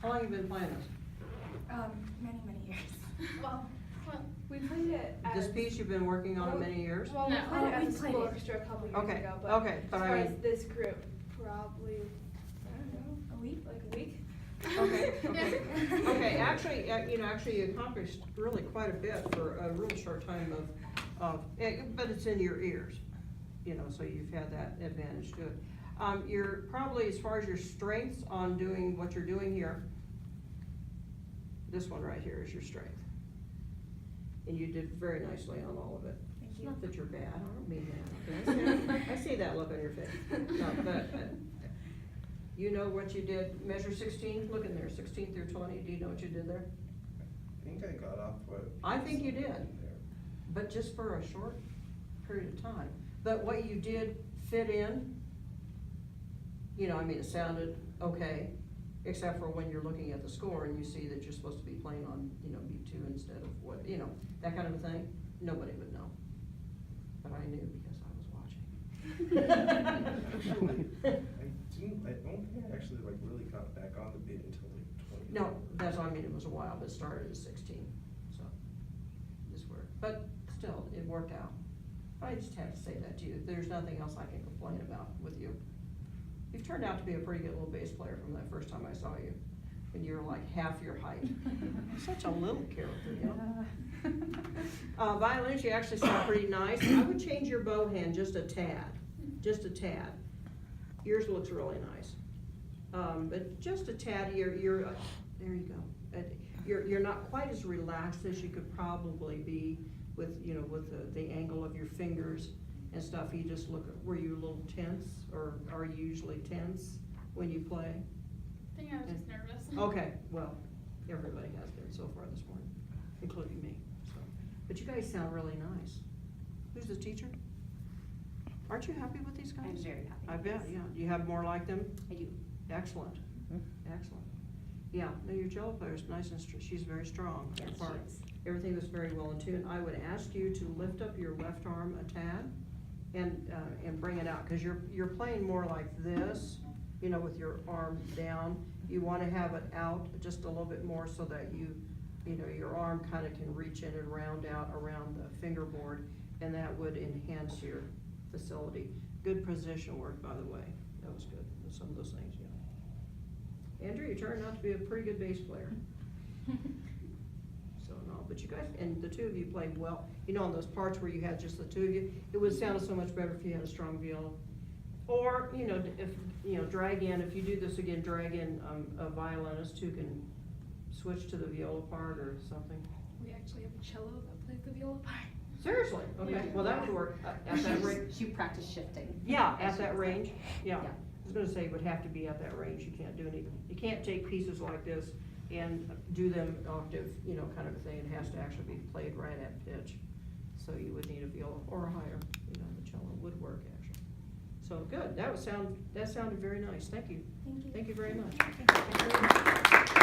How long have you been playing this? Many years. Well, we played it as... This piece you've been working on many years? Well, No. we played it Oh, we as a played school it. orchestra a couple years Okay, ago, but okay, as but far I as mean- this group, probably, I don't know, A week? like a week? Okay, okay. Okay, actually, actually you accomplished really quite a bit for a real short time but it's in your ears, so you've had that advantage to it. You're probably, as far as your strengths on doing what you're doing here, this one right here is your strength. And you did very nicely on all of it. Thank It's you. not that you're bad, I don't mean that. I see that look on your face. No, but, you know what you did, measure 16, look in there, 16 through 20, do you know what you did there? I think I got off what. I think you did. But just for a short period of time. But what you did fit in, it sounded okay, except for when you're looking at the score and you see that you're supposed to be playing on, beat 2 instead of what, that kind of a thing. Nobody would know. But I knew because I was watching. I don't think I actually really got back on the beat until 20. No, it was a while, but it started at 16, so, this worked. But still, it worked out. I just had to say that to you. There's nothing else I can complain about with you. You've turned out to be a pretty good little bass player from that first time I saw you. And you're like half your height. Such a little character, Violins, you actually sound pretty nice. I would change your bow hand just a tad. Yours looks really nice. But just a tad, there you go. You're not quite as relaxed as you could probably be with the angle of your fingers and stuff. You just were you a little tense, or are you usually tense when you play? I think I was just nervous. Okay, well, everybody has been so far this morning, including me, so. But you guys sound really nice. Who's the teacher? Aren't you happy with these guys? I'm very happy. I bet, yeah. Do you have more like them? I do. Excellent, excellent. Yeah, no, your cello player's nice and she's very strong. Yes, So far. she is. Everything was very well in tune. I would ask you to lift up your left arm a tad and bring it out, cause you're playing more like this, with your arm down. You wanna have it out just a little bit more so that your arm kinda can reach in and round out around the fingerboard, and that would enhance your facility. Good position work, by the way. That was good, some of those things, Andrew, you turned out to be a pretty good bass player. So, no, but you guys, and the two of you played well. On those parts where you had just the two of you, it would sound so much better if you had a strong viola. Or, if you do this again, drag in a violinist who can switch to the viola part or something. We actually have a cello that plays the viola part. Seriously? Okay, well, that would work at that range. She practiced shifting. Yeah, at that range, yeah. I was gonna say it would have to be at that range. You can't take pieces like this and do them octave, kind of a thing. It has to actually be played right at pitch. So you would need a viola or a higher, the cello would work actually. So good, that sounded very nice. Thank you. Thank you. Thank you very much. Thank you very much.